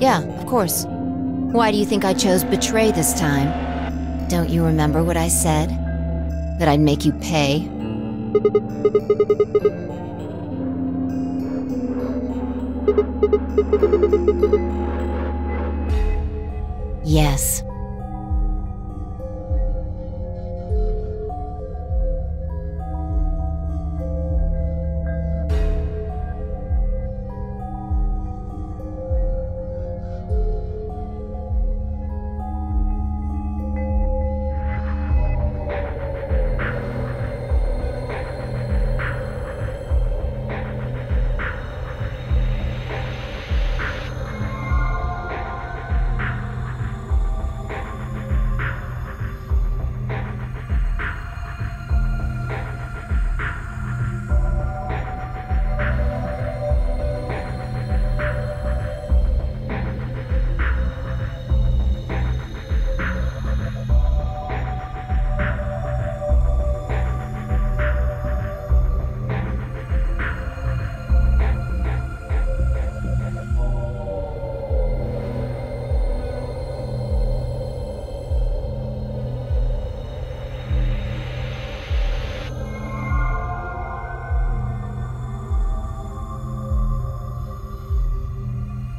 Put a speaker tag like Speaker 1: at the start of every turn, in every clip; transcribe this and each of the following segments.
Speaker 1: Yeah, of course. Why do you think I chose betray this time? Don't you remember what I said? That I'd make you pay? Yes.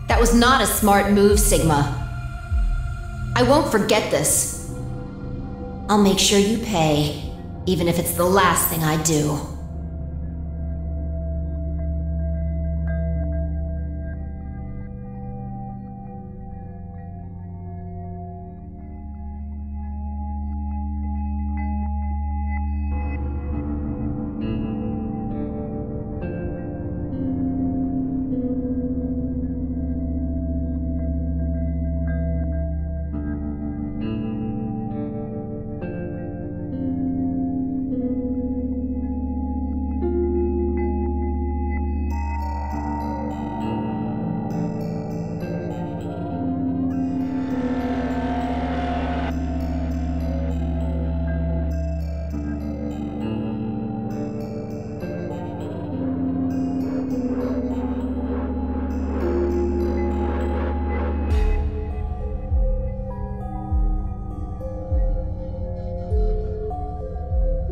Speaker 1: That was not a smart move, Sigma. I won't forget this. I'll make sure you pay, even if it's the last thing I do.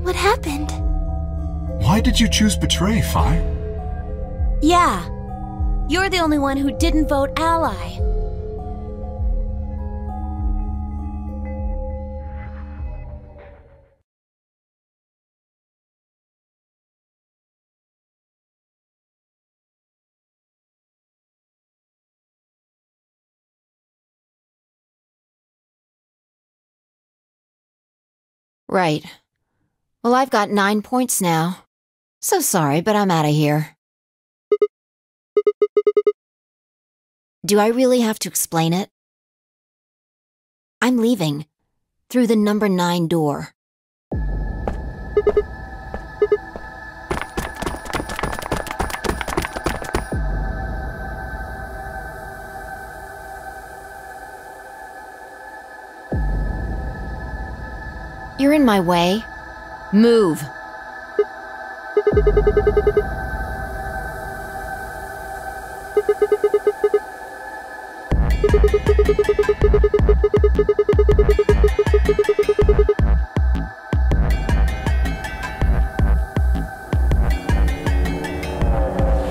Speaker 2: What happened?
Speaker 3: Why did you choose betray, Fi?
Speaker 2: Yeah. You're the only one who didn't vote ally.
Speaker 1: Right. Well, I've got 9 points now. So sorry, but I'm out of here. Do I really have to explain it? I'm leaving. Through the number 9 door. You're in my way. Move.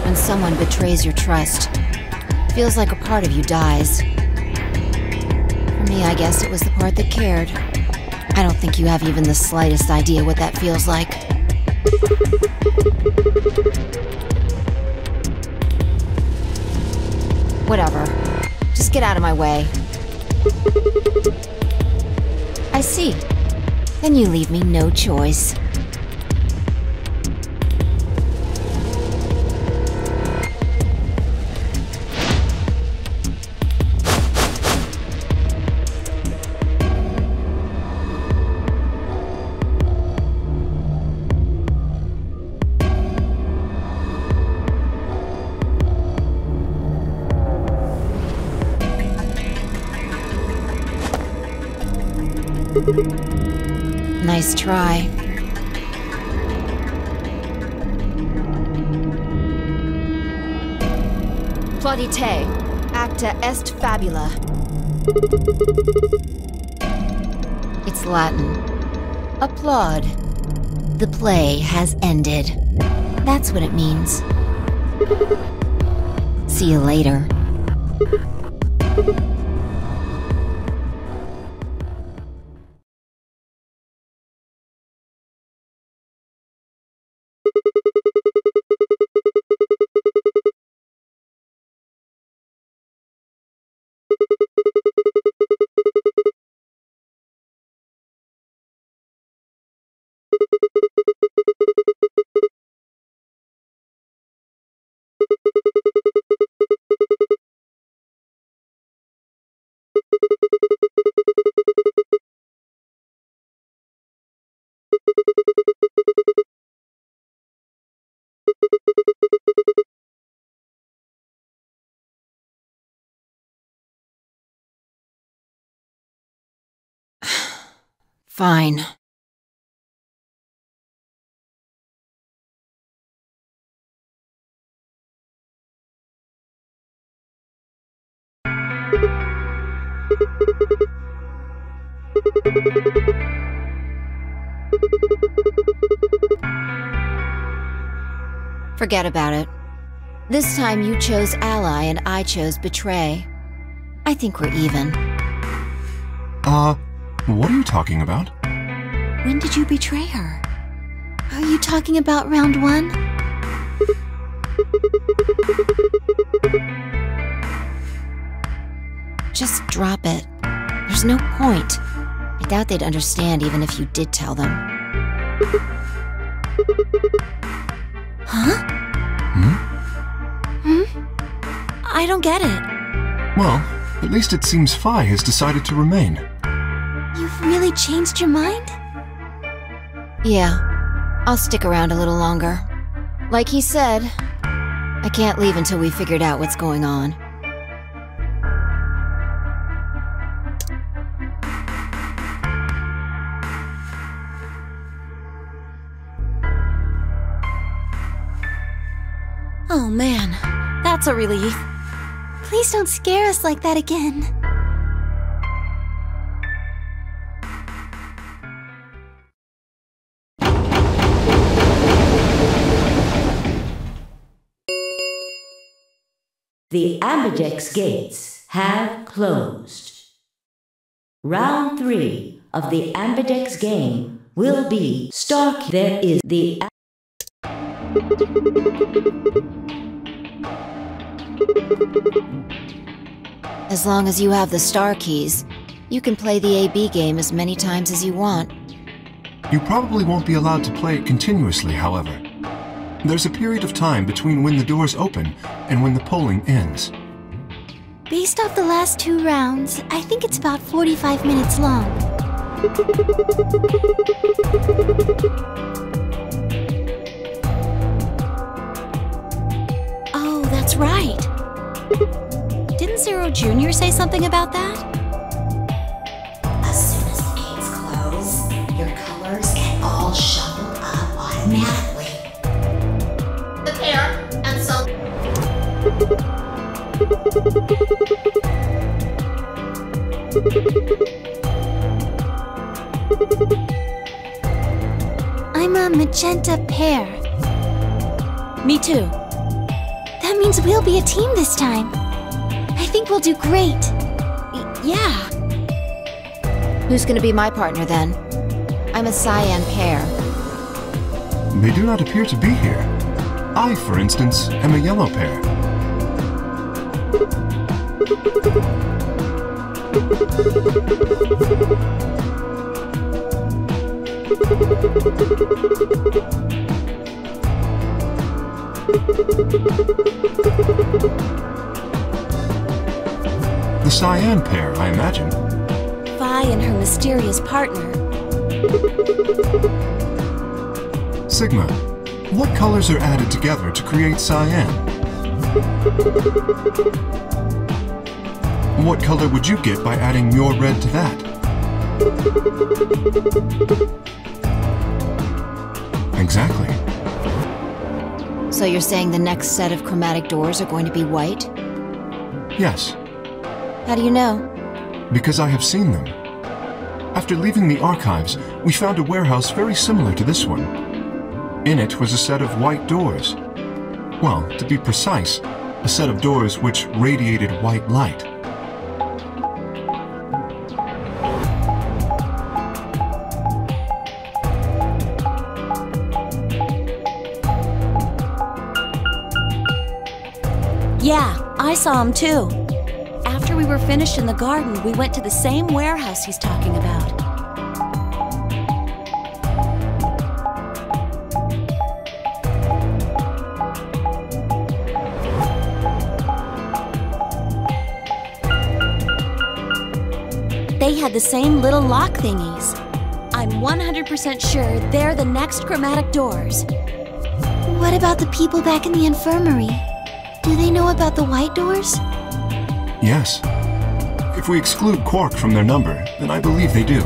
Speaker 1: When someone betrays your trust, it feels like a part of you dies. For me, I guess it was the part that cared. I don't think you have even the slightest idea what that feels like. Whatever. Just get out of my way. I see. Then you leave me no choice. Nice try. Plaudite, acta est fabula. It's Latin. Applaud. The play has ended. That's what it means. See you later. Fine. Forget about it. This time you chose ally and I chose betray. I think we're even.
Speaker 3: What are you talking about?
Speaker 2: When did you betray her?
Speaker 1: Are you talking about round one? Just drop it. There's no point. I doubt they'd understand even if you did tell them.
Speaker 2: Huh? I don't get it.
Speaker 3: Well, at least it seems Phi has decided to remain.
Speaker 2: You've really changed your mind?
Speaker 1: Yeah, I'll stick around a little longer. Like he said, I can't leave until we figured out what's going on.
Speaker 2: Oh man, that's a relief.
Speaker 1: Please don't scare us like that again.
Speaker 4: The Ambidex gates have closed. Round 3 of the Ambidex game will be Stark. There is the...
Speaker 1: As long as you have the star keys, you can play the AB game as many times as you want.
Speaker 3: You probably won't be allowed to play it continuously, however. There's a period of time between when the doors open and when the polling ends.
Speaker 2: Based off the last 2 rounds, I think it's about 45 minutes long. Oh, that's right. Didn't Zero Jr. say something about that?
Speaker 5: As soon as the gates close, your colors get all shuffled up automatically. Prepare and so.
Speaker 2: I'm a magenta pair. Me too. That means we'll be a team this time. I think we'll do great. Yeah.
Speaker 1: Who's gonna be my partner then? I'm a cyan pair.
Speaker 3: They do not appear to be here. I, for instance, am a yellow pair. The cyan pair, I imagine.
Speaker 2: Vi and her mysterious partner.
Speaker 3: Sigma, what colors are added together to create cyan? What color would you get by adding your red to that? Exactly.
Speaker 1: So you're saying the next set of chromatic doors are going to be white?
Speaker 3: Yes,
Speaker 1: How do you know?
Speaker 3: because I have seen them. After leaving the archives, we found a warehouse very similar to this one. In it was a set of white doors. Well, to be precise, a set of doors which radiated white light.
Speaker 2: Yeah, I saw him too. After we were finished in the garden, we went to the same warehouse he's talking about. They had the same little lock thingies. I'm 100% sure they're the next chromatic doors.
Speaker 6: What about the people back in the infirmary? Do they know about the white doors?
Speaker 3: Yes. If we exclude Quark from their number, then I believe they do.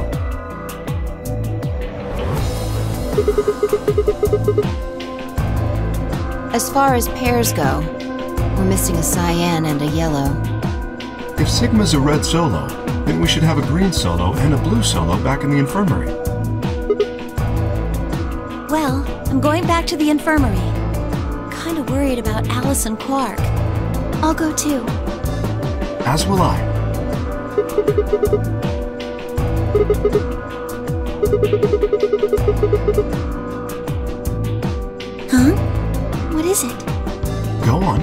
Speaker 1: As far as pairs go, we're missing a cyan and a yellow.
Speaker 3: If Sigma's a red solo, then we should have a green solo and a blue solo back in the infirmary.
Speaker 2: Well, I'm going back to the infirmary. Kinda worried about Alice and Quark.
Speaker 6: I'll go too.
Speaker 3: As will I.
Speaker 6: Huh? What is it?
Speaker 3: Go on.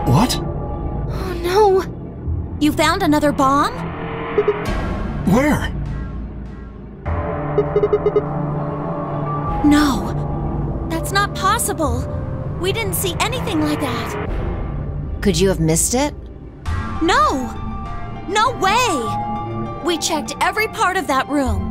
Speaker 3: What?
Speaker 6: Oh no!
Speaker 2: You found another bomb?
Speaker 3: Where?
Speaker 2: No. That's not possible. We didn't see anything like that.
Speaker 1: Could you have missed it?
Speaker 2: No! No way! We checked every part of that room.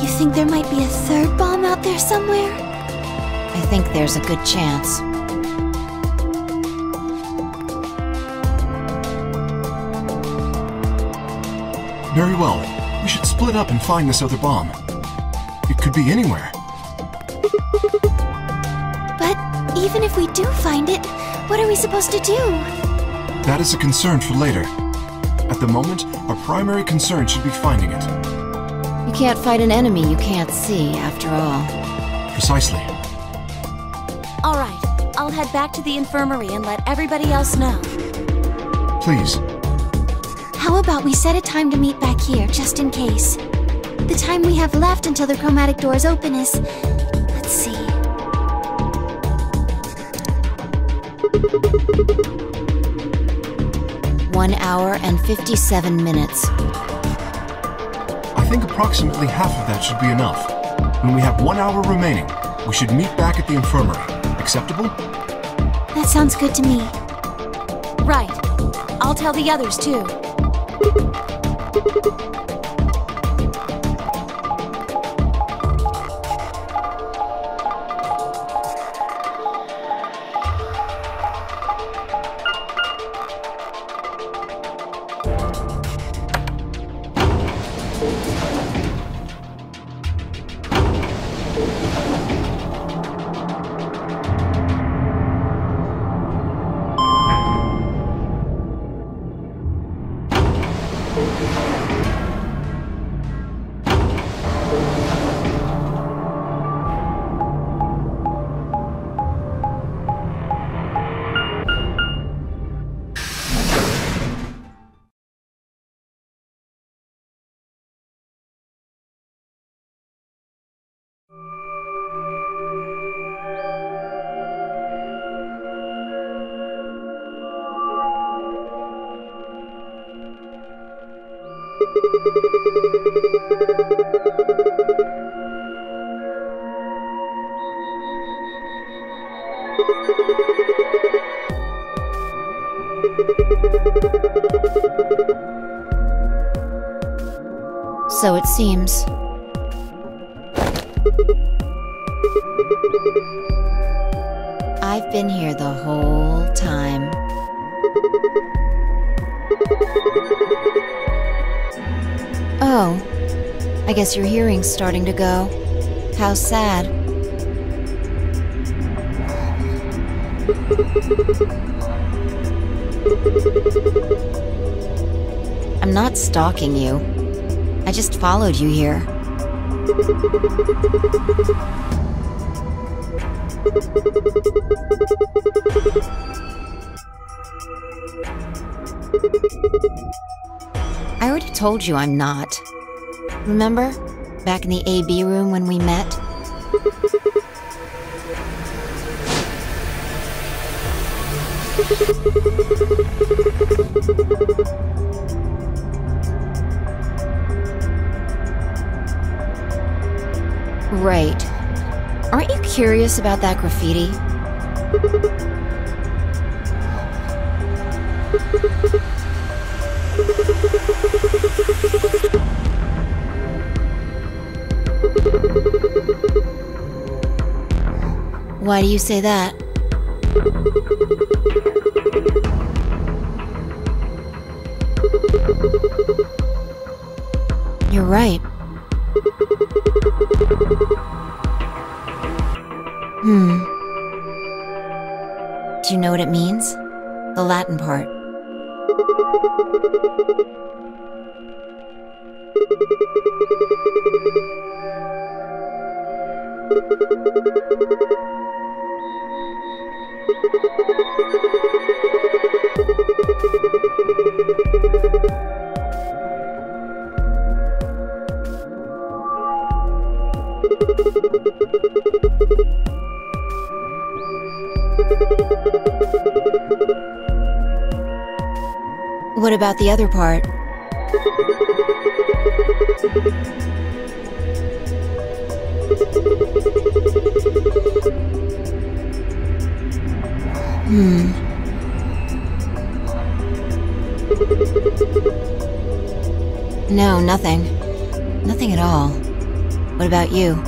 Speaker 6: You think there might be a third bomb out there somewhere?
Speaker 1: I think there's a good chance.
Speaker 3: Very well. We should split up and find this other bomb. It could be anywhere.
Speaker 6: But even if we do find it, what are we supposed to do?
Speaker 3: That is a concern for later. At the moment, our primary concern should be finding it.
Speaker 1: You can't fight an enemy you can't see, after all.
Speaker 3: Precisely.
Speaker 2: All right, I'll head back to the infirmary and let everybody else know.
Speaker 3: Please.
Speaker 6: How about we set a time to meet back here, just in case? The time we have left until the chromatic doors open is... let's see...
Speaker 1: 1 hour and 57 minutes.
Speaker 3: I think approximately half of that should be enough. When we have 1 hour remaining, we should meet back at the infirmary. Acceptable?
Speaker 6: That sounds good to me.
Speaker 2: Right. I'll tell the others too.
Speaker 1: So it seems. I've been here the whole time. Oh, I guess your hearing's starting to go. How sad. I'm not stalking you. I just followed you here. I already told you I'm not. Remember? Back in the AB room when we met? Right. Aren't you curious about that graffiti? Why do you say that? You're right. Do you know what it means? The Latin part. What about the other part? No, nothing. Nothing at all. What about you?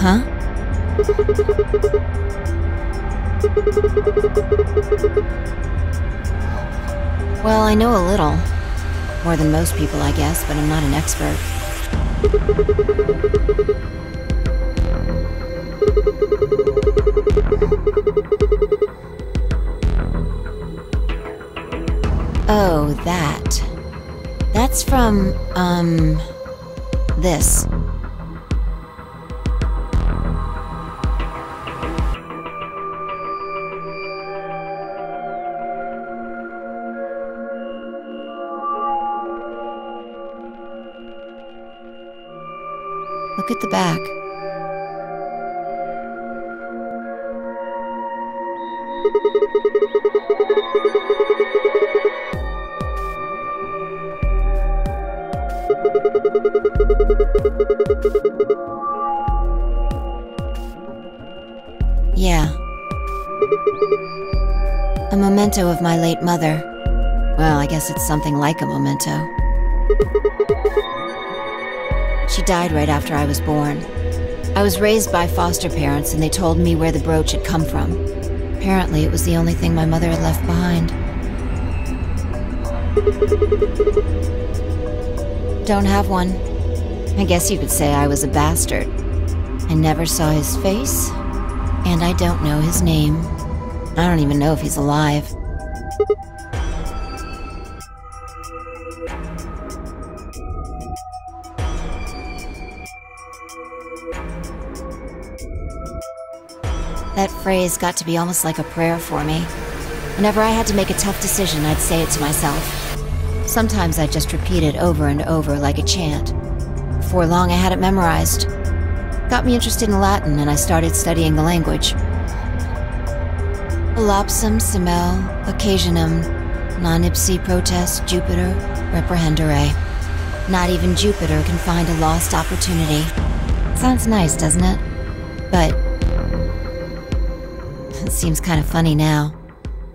Speaker 1: Huh? Well, I know a little. More than most people, I guess, but I'm not an expert. Oh, that. That's from, this. Look at the back. Yeah. A memento of my late mother. Well, I guess it's something like a memento. She died right after I was born. I was raised by foster parents, and they told me where the brooch had come from. Apparently, it was the only thing my mother had left behind. Don't have one. I guess you could say I was a bastard. I never saw his face, and I don't know his name. I don't even know if he's alive. That phrase got to be almost like a prayer for me. Whenever I had to make a tough decision, I'd say it to myself. Sometimes I'd just repeat it over and over like a chant. Before long, I had it memorized. Got me interested in Latin, and I started studying the language. Volapsum semel occasionum non ipsi protest Jupiter reprehendere. Not even Jupiter can find a lost opportunity. Sounds nice, doesn't it? But it seems kind of funny now.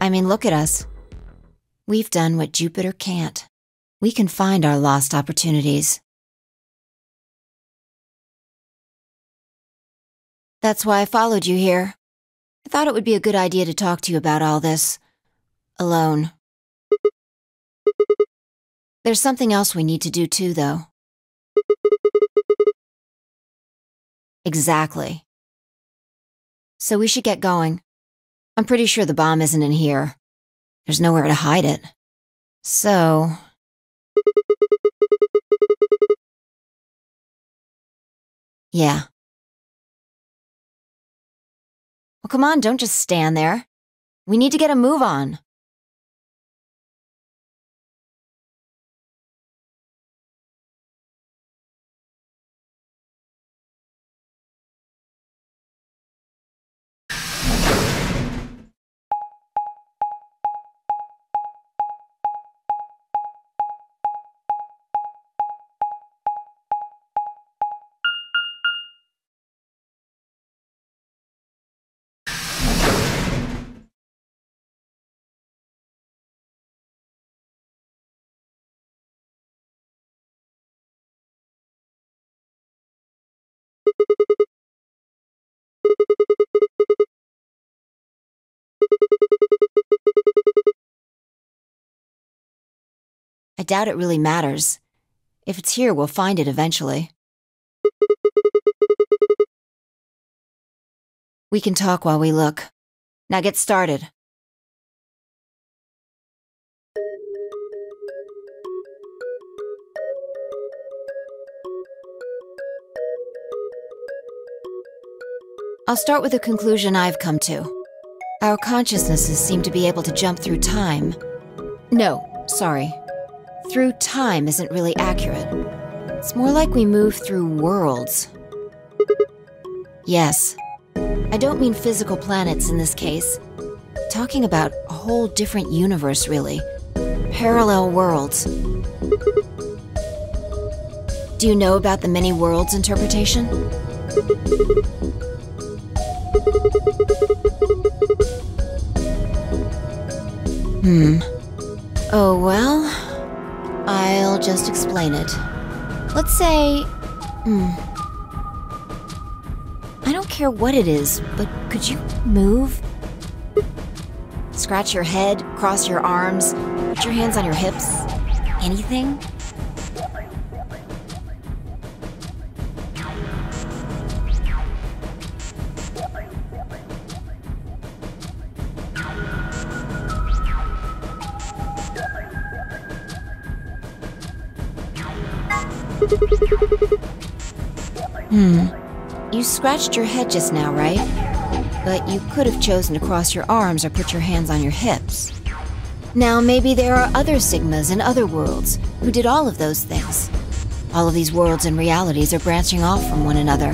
Speaker 1: I mean, look at us. We've done what Jupiter can't. We can find our lost opportunities. That's why I followed you here. I thought it would be a good idea to talk to you about all this. Alone. There's something else we need to do too, though. Exactly. So we should get going. I'm pretty sure the bomb isn't in here. There's nowhere to hide it. So... yeah. Well, come on, don't just stand there. We need to get a move on. I doubt it really matters. If it's here, we'll find it eventually. We can talk while we look. Now get started. I'll start with a conclusion I've come to. Our consciousnesses seem to be able to jump through time. No, sorry. Through time isn't really accurate. It's more like we move through worlds. Yes. I don't mean physical planets in this case. Talking about a whole different universe, really. Parallel worlds. Do you know about the many worlds interpretation? Oh, well... I'll just explain it. Let's say... I don't care what it is, but could you move? Scratch your head, cross your arms, put your hands on your hips. Anything? You scratched your head just now, right? But you could have chosen to cross your arms or put your hands on your hips. Now, maybe there are other Sigmas in other worlds who did all of those things. All of these worlds and realities are branching off from one another.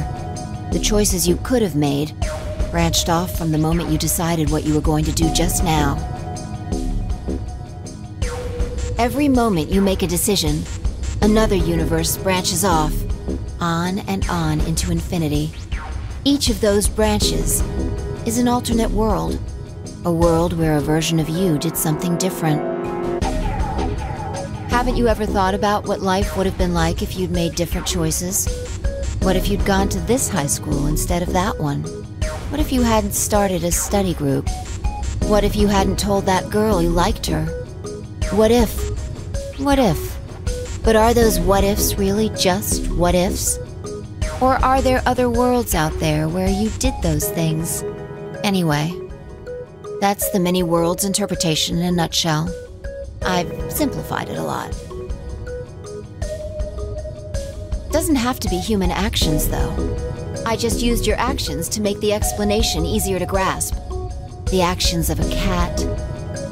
Speaker 1: The choices you could have made branched off from the moment you decided what you were going to do just now. Every moment you make a decision, another universe branches off, on and on into infinity. Each of those branches is an alternate world. A world where a version of you did something different. Haven't you ever thought about what life would have been like if you'd made different choices? What if you'd gone to this high school instead of that one? What if you hadn't started a study group? What if you hadn't told that girl you liked her? What if? What if? But are those what-ifs really just what-ifs? Or are there other worlds out there where you did those things? Anyway, that's the many worlds interpretation in a nutshell. I've simplified it a lot. Doesn't have to be human actions, though. I just used your actions to make the explanation easier to grasp. The actions of a cat,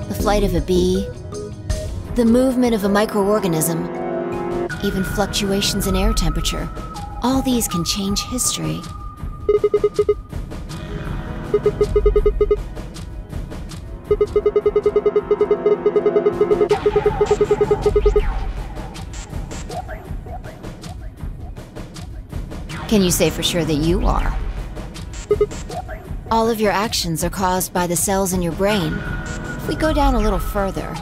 Speaker 1: the flight of a bee, the movement of a microorganism, even fluctuations in air temperature. All these can change history. Can you say for sure that you are? All of your actions are caused by the cells in your brain. If we go down a little further,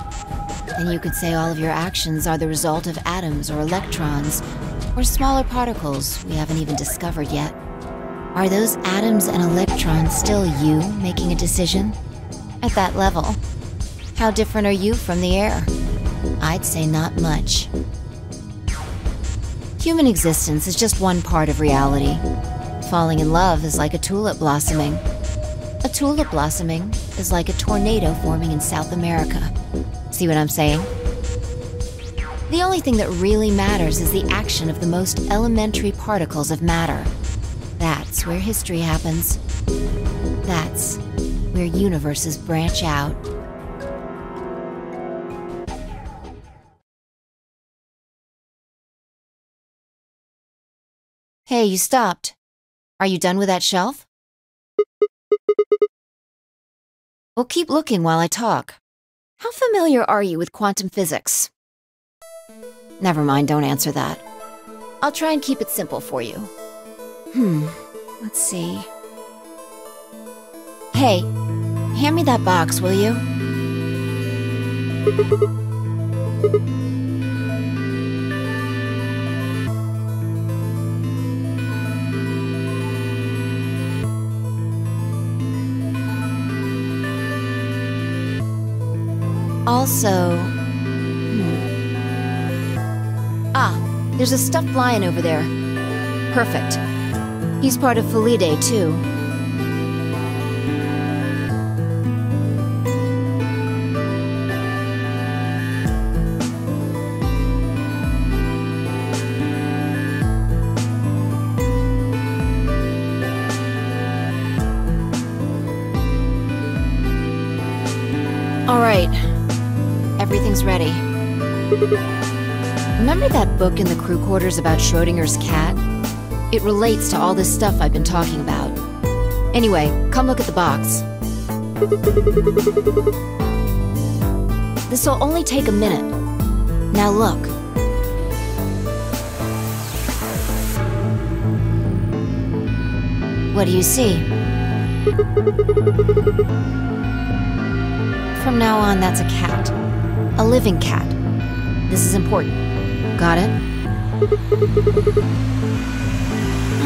Speaker 1: then you could say all of your actions are the result of atoms or electrons, or smaller particles we haven't even discovered yet. Are those atoms and electrons still you making a decision? At that level, how different are you from the air? I'd say not much. Human existence is just one part of reality. Falling in love is like a tulip blossoming. A tulip blossoming is like a tornado forming in South America. See what I'm saying? The only thing that really matters is the action of the most elementary particles of matter. That's where history happens. That's where universes branch out. Hey, you stopped. Are you done with that shelf? Well, keep looking while I talk. How familiar are you with quantum physics? Never mind, don't answer that. I'll try and keep it simple for you. Let's see. Hey, hand me that box, will you? Also... there's a stuffed lion over there. Perfect. He's part of Felidae, too. All right. Everything's ready. Remember that book in the crew quarters about Schrodinger's cat? It relates to all this stuff I've been talking about. Anyway, come look at the box. This'll only take a minute. Now look. What do you see? From now on, that's a cat. A living cat. This is important. Got it?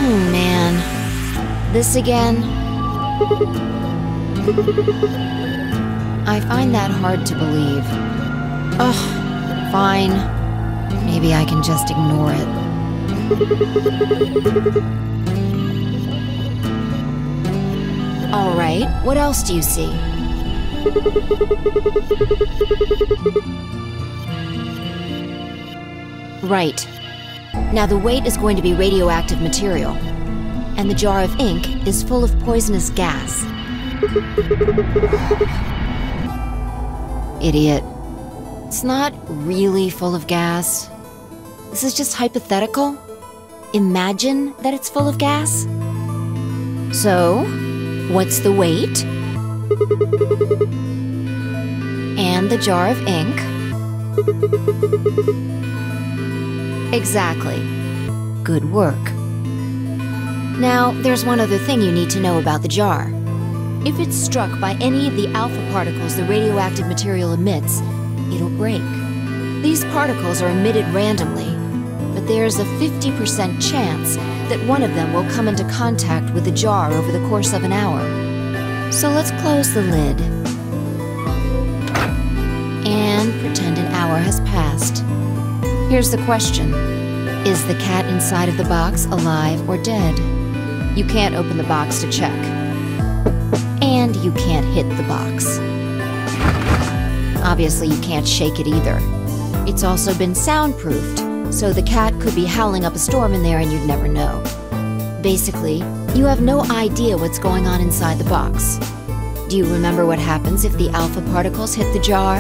Speaker 1: Oh, man. This again? I find that hard to believe. Ugh, fine. Maybe I can just ignore it. All right, what else do you see? Right. Now the weight is going to be radioactive material, and the jar of ink is full of poisonous gas. Idiot. It's not really full of gas. This is just hypothetical. Imagine that it's full of gas. So, what's the weight? And the jar of ink? Exactly. Good work. Now, there's one other thing you need to know about the jar. If it's struck by any of the alpha particles the radioactive material emits, it'll break. These particles are emitted randomly, but there's a 50% chance that one of them will come into contact with the jar over the course of an hour. So let's close the lid. And pretend an hour has passed. Here's the question. Is the cat inside of the box alive or dead? You can't open the box to check. And you can't hit the box. Obviously, you can't shake it either. It's also been soundproofed, so the cat could be howling up a storm in there and you'd never know. Basically, you have no idea what's going on inside the box. Do you remember what happens if the alpha particles hit the jar?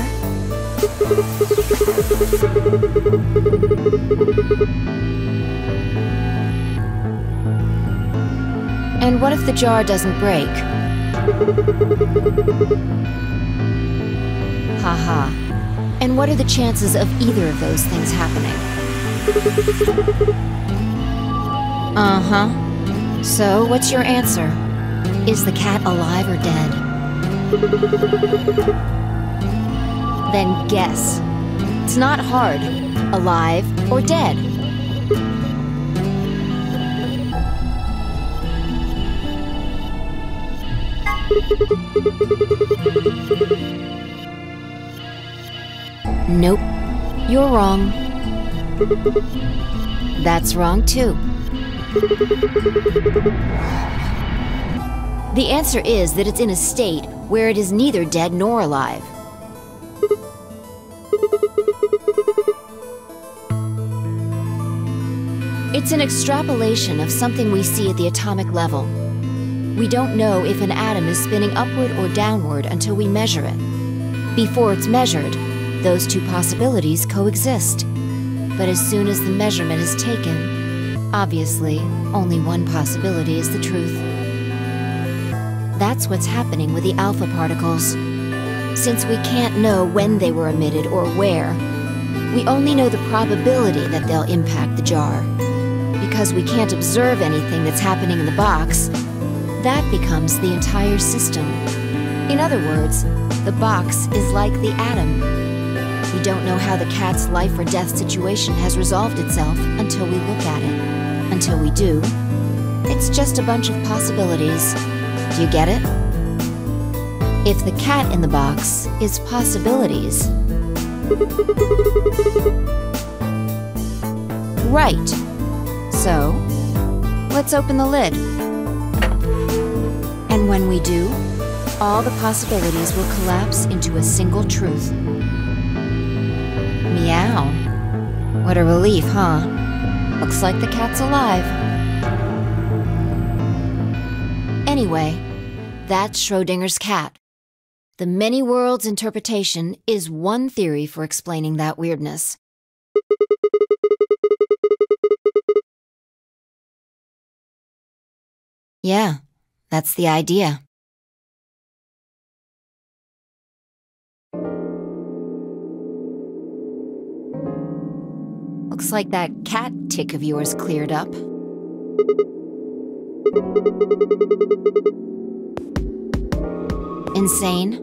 Speaker 1: And what if the jar doesn't break? Haha. And what are the chances of either of those things happening? Uh-huh. So, what's your answer? Is the cat alive or dead? Then guess. It's not hard. Alive or dead? Nope. You're wrong. That's wrong too. The answer is that it's in a state where it is neither dead nor alive. It's an extrapolation of something we see at the atomic level. We don't know if an atom is spinning upward or downward until we measure it. Before it's measured, those two possibilities coexist. But as soon as the measurement is taken, obviously, only one possibility is the truth. That's what's happening with the alpha particles. Since we can't know when they were emitted or where, we only know the probability that they'll impact the jar. Because we can't observe anything that's happening in the box, that becomes the entire system. In other words, the box is like the atom. We don't know how the cat's life or death situation has resolved itself until we look at it. Until we do, it's just a bunch of possibilities. Do you get it? If the cat in the box is possibilities. Right. So, let's open the lid. And when we do, all the possibilities will collapse into a single truth. Meow. What a relief, huh? Looks like the cat's alive. Anyway, that's Schrödinger's cat. The many worlds interpretation is one theory for explaining that weirdness. Yeah, that's the idea. Looks like that cat tick of yours cleared up. Insane?